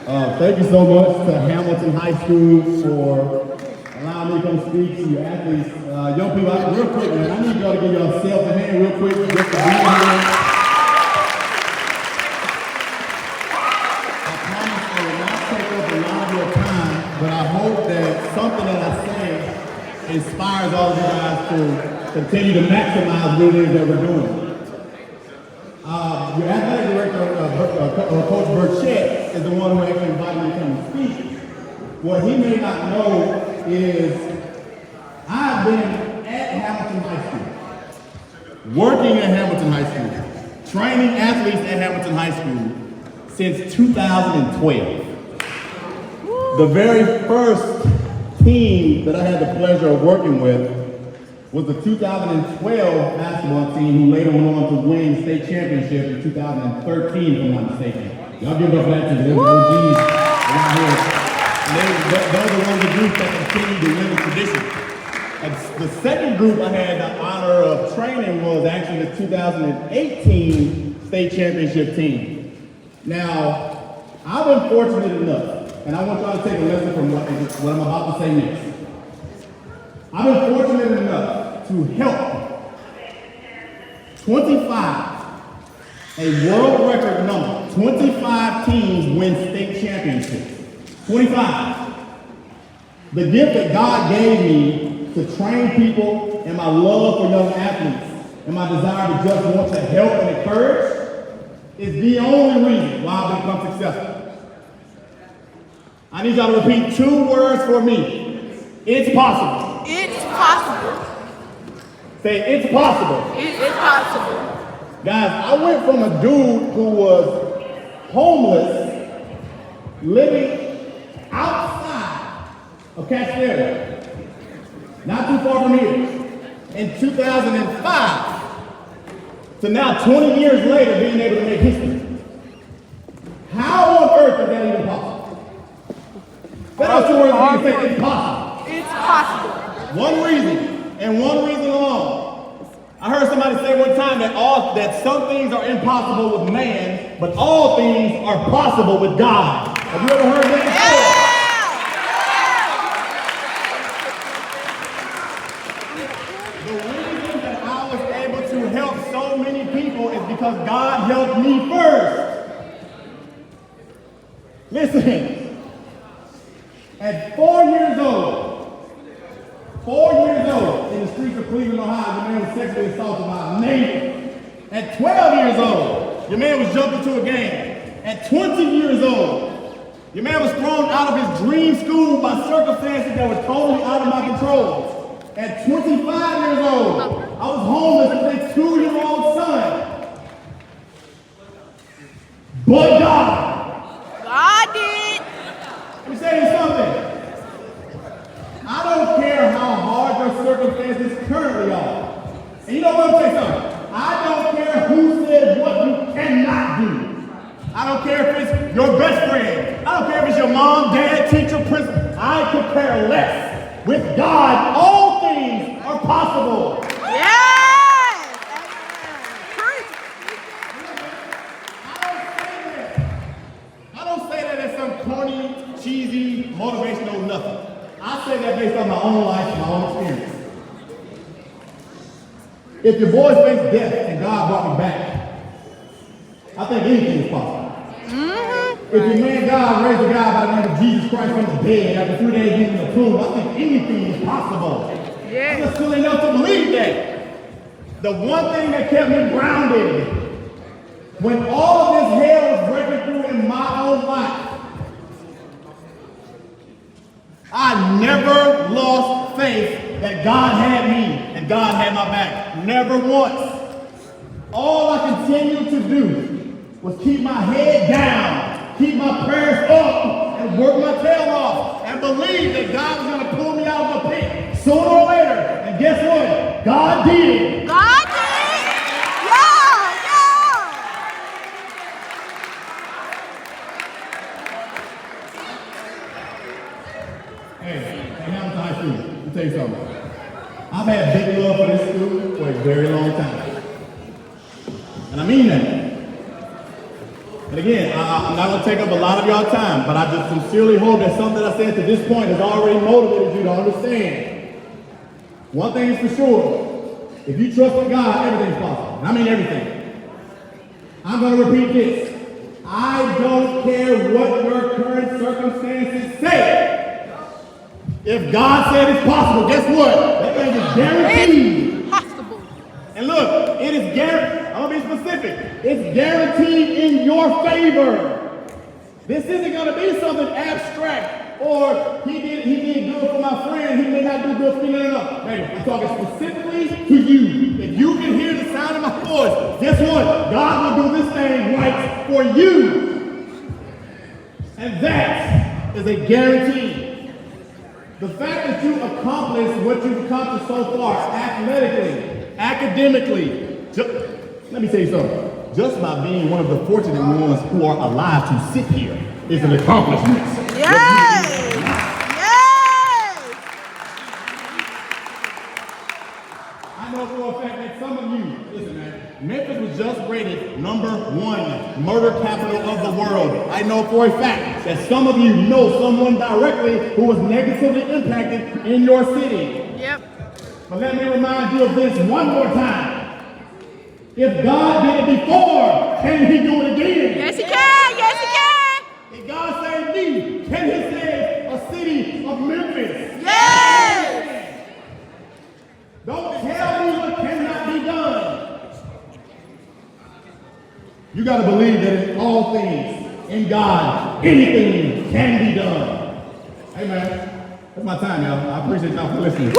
Thank you so much to Hamilton High School for allowing me to come speak to you athletes. Young people, real quick, man, I need y'all to give yourself a hand real quick just to be here. I promise I will not take up a lot of your time, but I hope that something that I say inspires all of you guys to continue to maximize what it is that we're doing. Your athletic director, Coach Burchett, is the one who actually invited me to come and speak. What he may not know is I've been at Hamilton High School, working at Hamilton High School, training athletes at Hamilton High School since 2012. The very first team that I had the pleasure of working with was the 2012 basketball team who later went on to win the state championship in 2013, if I'm not mistaken. Y'all give it up for that team. There's OGs around here. And those are one of the groups that continue to win the tradition. And the second group I had the honor of training was actually the 2018 state championship team. Now, I've been fortunate enough, and I want y'all to take a lesson from what I'm about to say next. I've been fortunate enough to help 25, a world record number, 25 teams win state championships. 25. The gift that God gave me to train people and my love for young athletes and my desire to just want to help and encourage is the only reason why I've become successful. I need y'all to repeat 2 words for me. It's possible. It's possible. Say, it's possible. It's possible. Guys, I went from a dude who was homeless, living outside of Castleton, not too far from here, in 2005, to now 20 years later being able to make history. How on earth is that even possible? That was 2 words you can say, it's possible. It's possible. One reason, and one reason alone. I heard somebody say one time that some things are impossible with man, but all things are possible with God. Have you ever heard that before? The reason that I was able to help so many people is because God helped me first. Listen, at 4 years old, in the streets of Cleveland, Ohio, your man was sexually assaulted by a neighbor. At 12 years old, your man was jumped into a gang. At 20 years old, your man was thrown out of his dream school by circumstances that were totally out of my control. At 25 years old, I was homeless with a 2-year-old son. But God did. Let me say you something. I don't care how hard your circumstances currently are. And you know what I'm saying something? I don't care who said what you cannot do. I don't care if it's your best friend. I don't care if it's your mom, dad, teacher, principal. I could care less. With God, all things are possible. Yes! I don't say that as some corny, cheesy, motivational nothing. I say that based on my own life and my own experience. If your boys faced death and God brought me back, I think anything is possible. If your man God raised a guy by the name of Jesus Christ from the dead after 3 days being in the tomb, I think anything is possible. I'm just silly enough to believe that. The one thing that kept me grounded when all of this hell was breaking through in my own life, I never lost faith that God had me and God had my back. Never once. All I continued to do was keep my head down, keep my prayers up, and work my tail off, and believe that God was going to pull me out of the pit sooner or later. And guess what? God did. God did. Hey, Hamilton High School, let me tell you something. I've had big love for this school for a very long time. And I mean that. And And again, I'm not going to take up a lot of y'all time, but I just sincerely hope that something that I said to this point has already motivated you to understand. One thing is for sure, if you trust in God, everything's possible. And I mean everything. I'm going to repeat this. I don't care what your current circumstances say. If God said it's possible, guess what? That thing is guaranteed. Possible. And look, it is guaranteed. I'm going to be specific. It's guaranteed in your favor. This isn't going to be something abstract or he did good for my friend, he may not do good for me. No. Baby, I'm talking specifically to you. If you can hear the sound of my voice, guess what? God will do this thing right for you. And that is a guarantee. The fact that you accomplished what you've accomplished so far, athletically, academically, let me tell you something. Just by being one of the fortunate ones who are alive to sit here is an accomplishment. Yes! Yes! I know for a fact that some of you, listen man, Memphis was just rated #1 murder capital of the world. I know for a fact that some of you know someone directly who was negatively impacted in your city. Yep. But let me remind you of this one more time. If God did it before, can he do it again? Yes, he can. Yes, he can. If God saved me, can he save a city of Memphis? Yes. Don't tell me what cannot be done. You got to believe that in all things, in God, anything can be done. Hey man, that's my time, y'all. I appreciate y'all for listening.